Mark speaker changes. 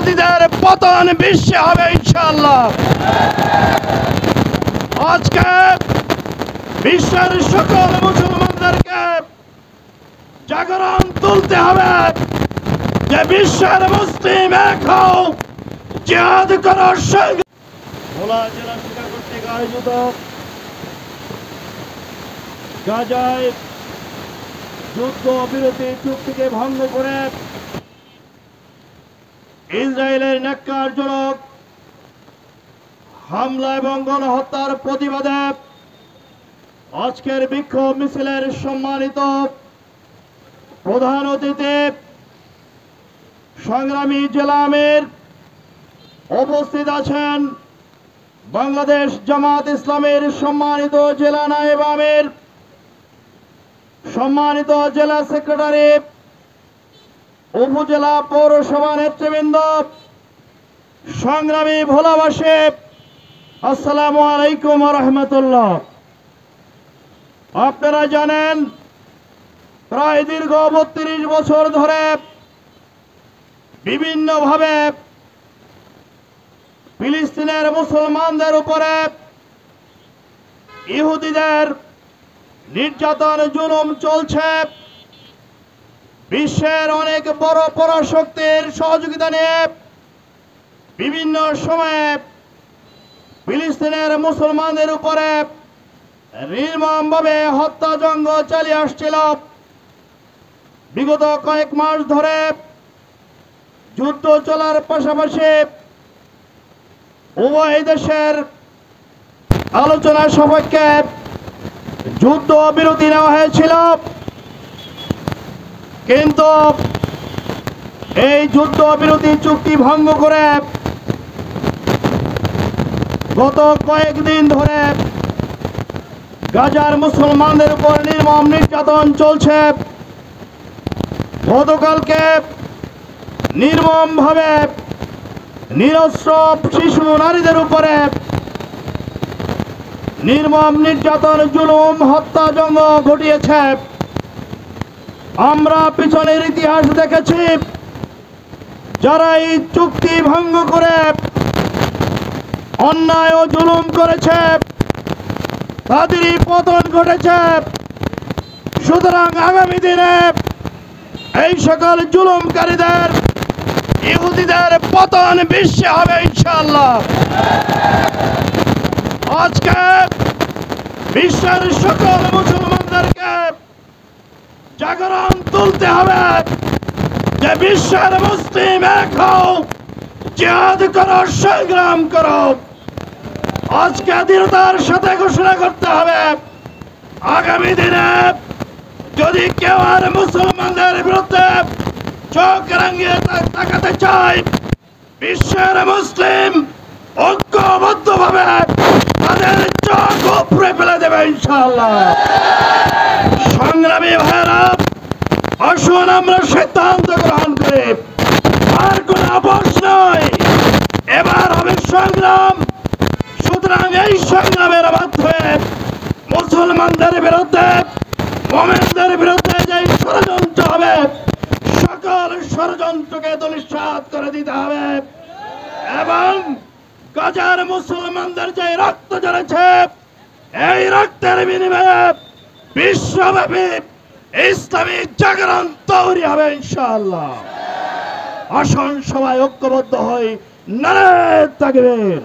Speaker 1: ইহুদিদের পতন বিশ্বে হবে ইনশাআল্লাহ। আজকে বিশ্বের সকল মুসলমানদেরকে জাগরণ তুলতে হবে যে বিশ্বের মুসলিম এক হও, জিহাদ করো। ভোলা জেলা শাখা কর্তৃক আয়োজিত গাজায় যুদ্ধ বিরতি চুক্তিকে ভঙ্গ করে ইসরায়েলের ন্যাক্কারজনক হামলা এবং গণহত্যার প্রতিবাদে আজকের বিক্ষোভ মিছিলের সম্মানিত প্রধান অতিথি সংগ্রামী জেলা আমির উপস্থিত আছেন, বাংলাদেশ জামাত ইসলামের সম্মানিত জেলা নায়েব আমির, সম্মানিত জেলা সেক্রেটারি, উপজেলা পৌরসভা নেতৃবৃন্দ, সংগ্রামী ভোলাবাসী, আসসালামু আলাইকুম ওয়া রাহমাতুল্লাহ। আপনারা জানেন প্রায় দীর্ঘ ৩২ বছর ধরে বিভিন্নভাবে ফিলিস্তিনের মুসলমানদের উপরে ইহুদিদের নির্যাতন জুলুম চলছে। বিশ্বের অনেক বড় পরাশক্তির সহযোগিতা নিয়ে বিভিন্ন সময়ে ফিলিস্তিনের মুসলমানদের উপরে নির্মমভাবে হত্যাযজ্ঞ চালিয়ে আসছিল। বিগত কয়েক মাস ধরে যুদ্ধ চলার পাশাপাশি উভয় দেশের আলোচনা সাপেক্ষে যুদ্ধ বিরতি নেওয়া হয়েছিল, কিন্তু এই যুদ্ধ বিরতি চুক্তি ভঙ্গ করে গত কয়েকদিন ধরে গাজার মুসলমানদের উপর নির্মম নির্যাতন চলছে। গতকালকে নির্মমভাবে নিরস্ত্র শিশু নারীদের উপরে নির্মম নির্যাতন জুলুম হত্যাযজ্ঞ ঘটিয়েছে। আমরা পিছনের ইতিহাস দেখেছি, যারা এই চুক্তি ভঙ্গ করে অন্যায় ও জুলুম করেছে তাদেরই পতন ঘটেছে। সুতরাং আগামী দিনে এই সকল জুলুমকারীদের ইহুদিদের পতন বিশ্বে হবে ইনশাআল্লাহ। আজকে বিশ্বের সকল মুসলমানদেরকে জাগরণ তুলতে হবে যে বিশ্বের মুসলিম এক হও, জিহাদ করো, সংগ্রাম করো। আজকে দৃঢ়তার সাথে ঘোষণা করতে হবে, আগামী দিনে যদি কেউ আর মুসলমানদের বিরুদ্ধে চোখ রাঙিয়ে তাকাতে চায়, বিশ্বের মুসলিম ঐক্যবদ্ধভাবে তাদের চোখ উপড়ে ফেলে দেবে ইনশাআল্লাহ। সংগ্রামী ভাইরা, আসুন আমরা সিদ্ধান্ত গ্রহণ করি, আর কোন আপোষ নয়, এবার হবে সংগ্রাম। সুতরাং এই সংগ্রামের মাধ্যমে মুসলমানদের বিরুদ্ধে, মুমিনদের বিরুদ্ধে যে ষড়যন্ত্র হবে, সকল ষড়যন্ত্রকে ধূলিসাৎ করে দিতে হবে এবং গাজার মুসলমানদের যে রক্ত ঝরেছে, এই রক্তের বিনিময়ে বিশ্বব্যাপী ইসলামী জাগরণ তৈরি হবে ইনশাআল্লাহ। আসুন সবাই ঐক্যবদ্ধ হই, নারে তাকবীর।